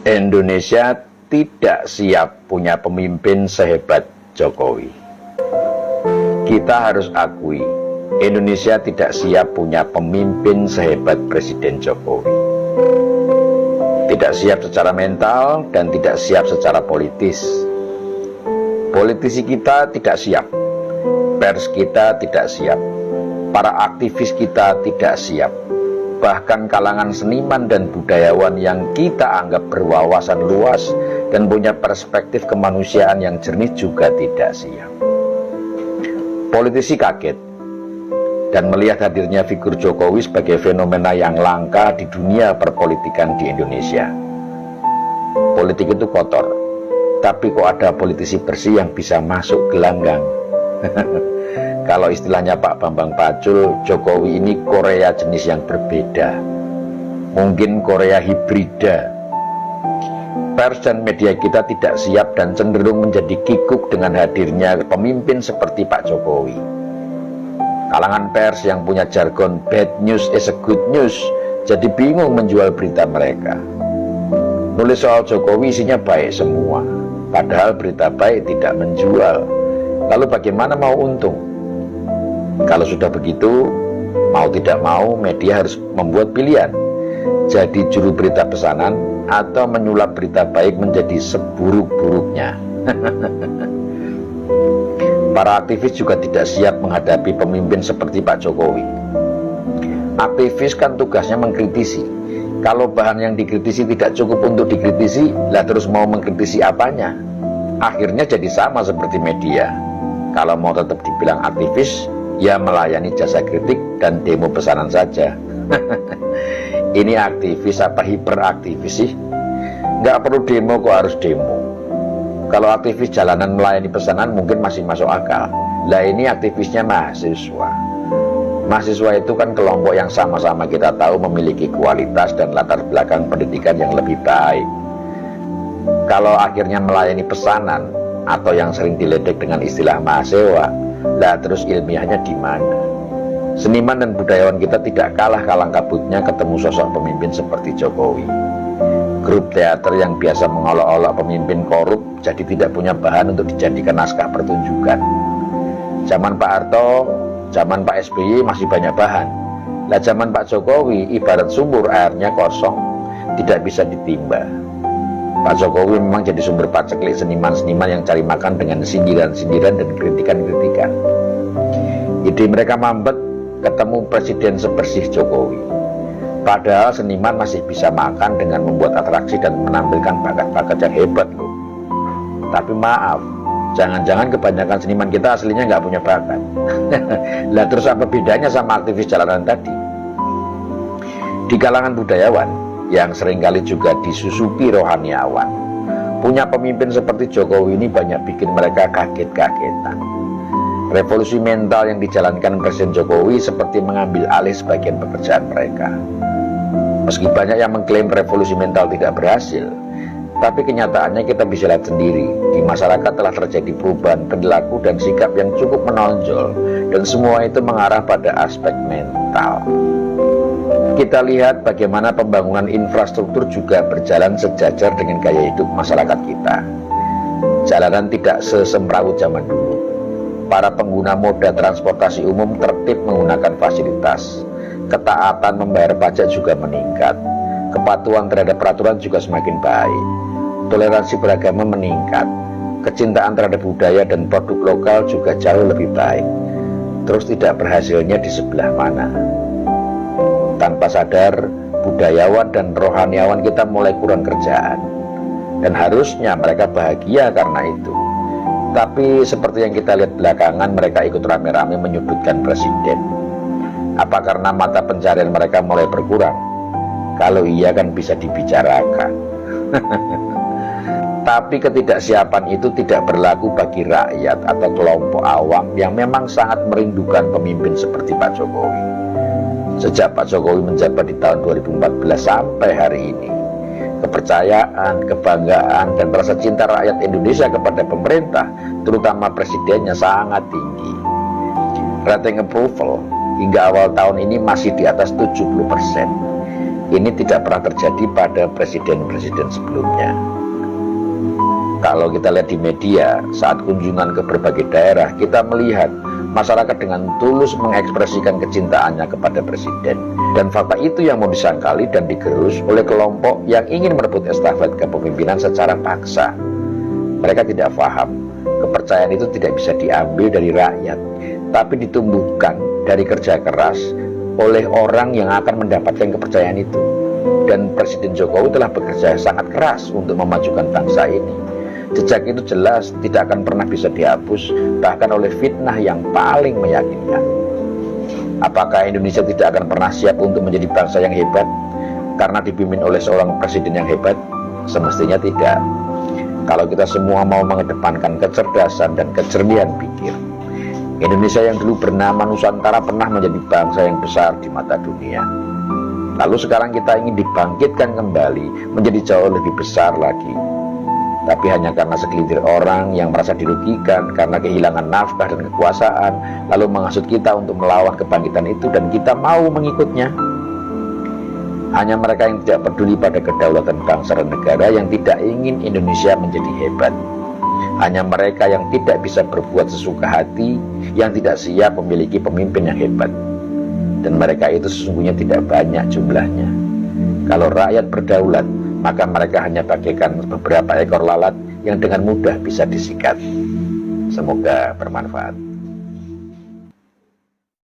Indonesia tidak siap punya pemimpin sehebat Jokowi. Kita harus akui, Indonesia tidak siap punya pemimpin sehebat Presiden Jokowi. Tidak siap secara mental dan tidak siap secara politis. Politisi kita tidak siap, pers kita tidak siap, para aktivis kita tidak siap. Bahkan kalangan seniman dan budayawan yang kita anggap berwawasan luas dan punya perspektif kemanusiaan yang jernih juga tidak siap. Politisi kaget dan melihat hadirnya figur Jokowi sebagai fenomena yang langka di dunia perpolitikan di Indonesia. Politik itu kotor, tapi kok ada politisi bersih yang bisa masuk gelanggang. Kalau istilahnya Pak Bambang Pacul, Jokowi ini Korea jenis yang berbeda. Mungkin Korea hibrida. Pers dan media kita tidak siap dan cenderung menjadi kikuk dengan hadirnya pemimpin seperti Pak Jokowi. Kalangan pers yang punya jargon bad news is a good news jadi bingung menjual berita mereka. Nulis soal Jokowi isinya baik semua, padahal berita baik tidak menjual. Lalu bagaimana mau untung? Kalau sudah begitu, mau tidak mau media harus membuat pilihan. Jadi juru berita pesanan atau menyulap berita baik menjadi seburuk-buruknya. Para aktivis juga tidak siap menghadapi pemimpin seperti Pak Jokowi. Aktivis kan tugasnya mengkritisi. Kalau bahan yang dikritisi tidak cukup untuk dikritisi, lah terus mau mengkritisi apanya? Akhirnya jadi sama seperti media. Kalau mau tetap dibilang aktivis, ya melayani jasa kritik dan demo pesanan saja. Ini aktivis apa hiperaktivis sih? Nggak perlu demo kok harus demo. Kalau aktivis jalanan melayani pesanan mungkin masih masuk akal. Lah ini aktivisnya mahasiswa. Mahasiswa itu kan kelompok yang sama-sama kita tahu memiliki kualitas dan latar belakang pendidikan yang lebih baik. Kalau akhirnya melayani pesanan atau yang sering diledek dengan istilah mahasiswa, lah terus ilmiahnya di mana? Seniman dan budayawan kita tidak kalah kalang kabutnya ketemu sosok pemimpin seperti Jokowi. Grup teater yang biasa mengolok-olok pemimpin korup jadi tidak punya bahan untuk dijadikan naskah pertunjukan. Zaman Pak Harto, zaman Pak SBY masih banyak bahan. Lah zaman Pak Jokowi ibarat sumur airnya kosong, tidak bisa ditimba. Pak Jokowi memang jadi sumber paceklik seniman-seniman yang cari makan dengan sindiran-sindiran dan kritikan-kritikan. Ide mereka mampet ketemu presiden sebersih Jokowi. Padahal seniman masih bisa makan dengan membuat atraksi dan menampilkan bakat-bakat yang hebat loh. Tapi maaf, jangan-jangan kebanyakan seniman kita aslinya nggak punya bakat. Lah terus apa bedanya sama aktivis jalanan tadi? Di kalangan budayawan yang seringkali juga disusupi rohaniawan, punya pemimpin seperti Jokowi ini banyak bikin mereka kaget-kagetan. Revolusi mental yang dijalankan Presiden Jokowi seperti mengambil alih sebagian pekerjaan mereka. Meski banyak yang mengklaim revolusi mental tidak berhasil, tapi kenyataannya kita bisa lihat sendiri, di masyarakat telah terjadi perubahan perilaku dan sikap yang cukup menonjol, dan semua itu mengarah pada aspek mental. Kita lihat bagaimana pembangunan infrastruktur juga berjalan sejajar dengan gaya hidup masyarakat kita. Jalanan tidak sesemrawut zaman dulu. Para pengguna moda transportasi umum tertib menggunakan fasilitas. Ketaatan membayar pajak juga meningkat. Kepatuhan terhadap peraturan juga semakin baik. Toleransi beragama meningkat. Kecintaan terhadap budaya dan produk lokal juga jauh lebih baik. Terus tidak berhasilnya di sebelah mana? Tanpa sadar, budayawan dan rohaniawan kita mulai kurang kerjaan. Dan harusnya mereka bahagia karena itu. Tapi seperti yang kita lihat belakangan, mereka ikut rame-rame menyudutkan presiden. Apa karena mata pencarian mereka mulai berkurang? Kalau iya kan bisa dibicarakan. Tapi ketidaksiapan itu tidak berlaku bagi rakyat atau kelompok awam yang memang sangat merindukan pemimpin seperti Pak Jokowi. Sejak Pak Jokowi menjabat di tahun 2014 sampai hari ini, kepercayaan, kebanggaan, dan rasa cinta rakyat Indonesia kepada pemerintah, terutama presidennya, sangat tinggi. Rating approval hingga awal tahun ini masih di atas 70%. Ini tidak pernah terjadi pada presiden-presiden sebelumnya. Kalau kita lihat di media, saat kunjungan ke berbagai daerah, kita melihat masyarakat dengan tulus mengekspresikan kecintaannya kepada presiden. Dan fakta itu yang mau disangkali dan digerus oleh kelompok yang ingin merebut estafet kepemimpinan secara paksa. Mereka tidak paham, kepercayaan itu tidak bisa diambil dari rakyat, tapi ditumbuhkan dari kerja keras oleh orang yang akan mendapatkan kepercayaan itu. Dan Presiden Jokowi telah bekerja sangat keras untuk memajukan bangsa ini. Jejak itu jelas tidak akan pernah bisa dihapus, bahkan oleh fitnah yang paling meyakinkan. Apakah Indonesia tidak akan pernah siap untuk menjadi bangsa yang hebat karena dipimpin oleh seorang presiden yang hebat? Semestinya tidak. Kalau kita semua mau mengedepankan kecerdasan dan kejernihan pikir, Indonesia yang dulu bernama Nusantara pernah menjadi bangsa yang besar di mata dunia. Lalu sekarang kita ingin dibangkitkan kembali menjadi jauh lebih besar lagi. Tapi hanya karena segelintir orang yang merasa dirugikan karena kehilangan nafkah dan kekuasaan, lalu menghasut kita untuk melawan kebangkitan itu dan kita mau mengikutnya. Hanya mereka yang tidak peduli pada kedaulatan bangsa dan negara yang tidak ingin Indonesia menjadi hebat. Hanya mereka yang tidak bisa berbuat sesuka hati, yang tidak siap memiliki pemimpin yang hebat. Dan mereka itu sesungguhnya tidak banyak jumlahnya. Kalau rakyat berdaulat, maka mereka hanya bagaikan beberapa ekor lalat yang dengan mudah bisa disikat. Semoga bermanfaat.